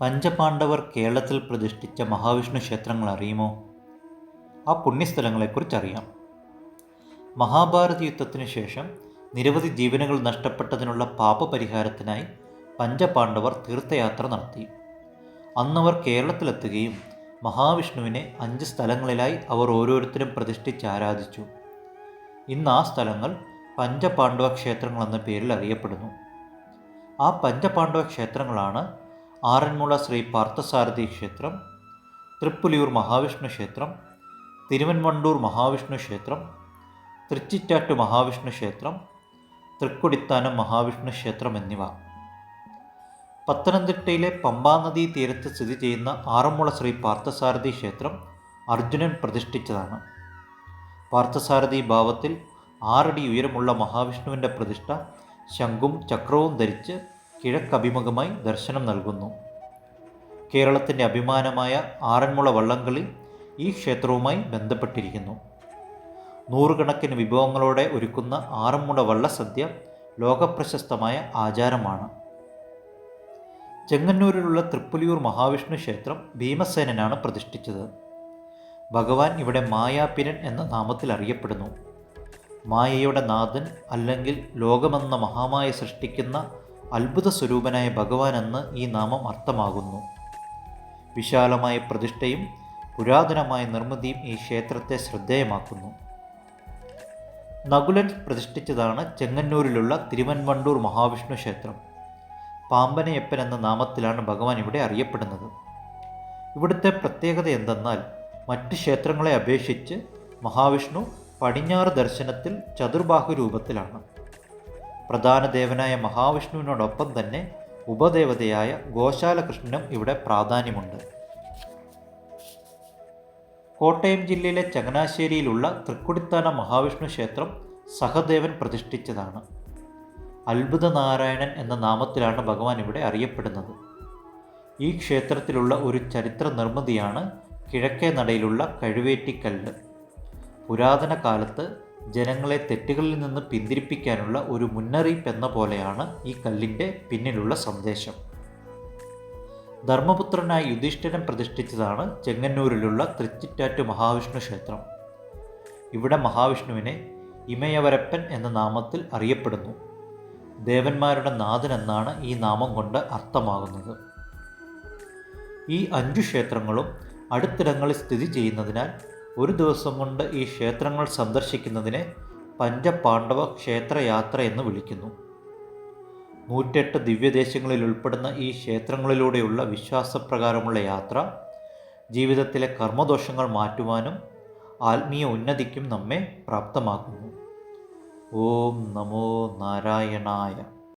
പഞ്ചപാണ്ഡവർ കേരളത്തിൽ പ്രതിഷ്ഠിച്ച മഹാവിഷ്ണു ക്ഷേത്രങ്ങൾ അറിയുമോ? ആ പുണ്യസ്ഥലങ്ങളെക്കുറിച്ചറിയാം. മഹാഭാരത യുദ്ധത്തിനു ശേഷം നിരവധി ജീവനുകൾ നഷ്ടപ്പെട്ടതിനുള്ള പാപപരിഹാരത്തിനായി പഞ്ചപാണ്ഡവർ തീർത്ഥയാത്ര നടത്തി. അന്നവർ കേരളത്തിലെത്തുകയും മഹാവിഷ്ണുവിനെ 5 സ്ഥലങ്ങളിലായി അവർ ഓരോരുത്തരും പ്രതിഷ്ഠിച്ച് ആരാധിച്ചു. ഇന്ന് ആ സ്ഥലങ്ങൾ പഞ്ചപാണ്ഡവ ക്ഷേത്രങ്ങൾ എന്ന പേരിൽ അറിയപ്പെടുന്നു. ആ പഞ്ചപാണ്ഡവ ക്ഷേത്രങ്ങളാണ് ആറന്മുള ശ്രീ പാർത്ഥസാരഥി ക്ഷേത്രം, തൃപ്പുലിയൂർ മഹാവിഷ്ണു ക്ഷേത്രം, തിരുവൻവണ്ടൂർ മഹാവിഷ്ണു ക്ഷേത്രം, തൃച്ചിറ്റാറ്റു മഹാവിഷ്ണു ക്ഷേത്രം, തൃക്കൊടിത്താനം മഹാവിഷ്ണു ക്ഷേത്രം എന്നിവ. പത്തനംതിട്ടയിലെ പമ്പാനദീ തീരത്ത് സ്ഥിതി ചെയ്യുന്ന ആറന്മുള ശ്രീ പാർത്ഥസാരഥി ക്ഷേത്രം അർജുനൻ പ്രതിഷ്ഠിച്ചതാണ്. പാർത്ഥസാരഥി ഭാവത്തിൽ 6 അടി ഉയരമുള്ള മഹാവിഷ്ണുവിൻ്റെ പ്രതിഷ്ഠ ശംഖും ചക്രവും ധരിച്ച് കിഴക്കഭിമുഖമായി ദർശനം നൽകുന്നു. കേരളത്തിൻ്റെ അഭിമാനമായ ആറന്മുള വള്ളംകളി ഈ ക്ഷേത്രവുമായി ബന്ധപ്പെട്ടിരിക്കുന്നു. 100 കണക്കിന് വിഭവങ്ങളോടെ ഒരുക്കുന്ന ആറന്മുള വള്ളസദ്യ ലോകപ്രശസ്തമായ ആചാരമാണ്. ചെങ്ങന്നൂരിലുള്ള തൃപ്പുലിയൂർ മഹാവിഷ്ണു ക്ഷേത്രം ഭീമസേനനാണ് പ്രതിഷ്ഠിച്ചത്. ഭഗവാൻ ഇവിടെ മായാപിരൻ എന്ന നാമത്തിൽ അറിയപ്പെടുന്നു. മായയുടെ നാഥൻ അല്ലെങ്കിൽ ലോകമെന്ന മഹാമായ സൃഷ്ടിക്കുന്ന അത്ഭുത സ്വരൂപനായ ഭഗവാൻ എന്ന് ഈ നാമം അർത്ഥമാകുന്നു. വിശാലമായ പ്രതിഷ്ഠയും പുരാതനമായ നിർമ്മിതിയും ഈ ക്ഷേത്രത്തെ ശ്രദ്ധേയമാക്കുന്നു. നകുലൻ പ്രതിഷ്ഠിച്ചതാണ് ചെങ്ങന്നൂരിലുള്ള തിരുവൻവണ്ടൂർ മഹാവിഷ്ണു ക്ഷേത്രം. പാമ്പനയപ്പൻ എന്ന നാമത്തിലാണ് ഭഗവാൻ ഇവിടെ അറിയപ്പെടുന്നത്. ഇവിടുത്തെ പ്രത്യേകത എന്തെന്നാൽ മറ്റ് ക്ഷേത്രങ്ങളെ അപേക്ഷിച്ച് മഹാവിഷ്ണു പടിഞ്ഞാറ് ദർശനത്തിൽ ചതുർബാഹു രൂപത്തിലാണ്. പ്രധാന ദേവനായ മഹാവിഷ്ണുവിനോടൊപ്പം തന്നെ ഉപദേവതയായ ഗോശാലകൃഷ്ണനും ഇവിടെ പ്രാധാന്യമുണ്ട്. കോട്ടയം ജില്ലയിലെ ചങ്ങനാശ്ശേരിയിലുള്ള തൃക്കൊടിത്താനം മഹാവിഷ്ണു ക്ഷേത്രം സഹദേവൻ പ്രതിഷ്ഠിച്ചതാണ്. അത്ഭുതനാരായണൻ എന്ന നാമത്തിലാണ് ഭഗവാൻ ഇവിടെ അറിയപ്പെടുന്നത്. ഈ ക്ഷേത്രത്തിലുള്ള ഒരു ചരിത്ര നിർമ്മിതിയാണ് കിഴക്കേ നടയിലുള്ള കഴുവേറ്റിക്കല്ല്. പുരാതന കാലത്ത് ജനങ്ങളെ തെറ്റുകളിൽ നിന്ന് പിന്തിരിപ്പിക്കാനുള്ള ഒരു മുന്നറിയിപ്പ് എന്ന പോലെയാണ് ഈ കല്ലിൻ്റെ പിന്നിലുള്ള സന്ദേശം. ധർമ്മപുത്രനായ യുധിഷ്ഠിരൻ പ്രതിഷ്ഠിച്ചതാണ് ചെങ്ങന്നൂരിലുള്ള തൃച്ചിറ്റാറ്റു മഹാവിഷ്ണു ക്ഷേത്രം. ഇവിടെ മഹാവിഷ്ണുവിനെ ഇമയവരപ്പൻ എന്ന നാമത്തിൽ അറിയപ്പെടുന്നു. ദേവന്മാരുടെ നാഥൻ എന്നാണ് ഈ നാമം കൊണ്ട് അർത്ഥമാകുന്നത്. ഈ 5 ക്ഷേത്രങ്ങളും അടുത്തിടങ്ങളിൽ സ്ഥിതി ചെയ്യുന്നതിനാൽ ഒരു ദിവസം കൊണ്ട് ഈ ക്ഷേത്രങ്ങൾ സന്ദർശിക്കുന്നതിനെ പഞ്ചപാണ്ഡവ ക്ഷേത്രയാത്ര എന്ന് വിളിക്കുന്നു. 108 ദിവ്യദേശങ്ങളിൽ ഉൾപ്പെടുന്ന ഈ ക്ഷേത്രങ്ങളിലൂടെയുള്ള വിശ്വാസപ്രകാരമുള്ള യാത്ര ജീവിതത്തിലെ കർമ്മദോഷങ്ങൾ മാറ്റുവാനും ആത്മീയ ഉന്നതിക്കും നമ്മെ പ്രാപ്തമാക്കുന്നു. ഓം നമോ നാരായണായ.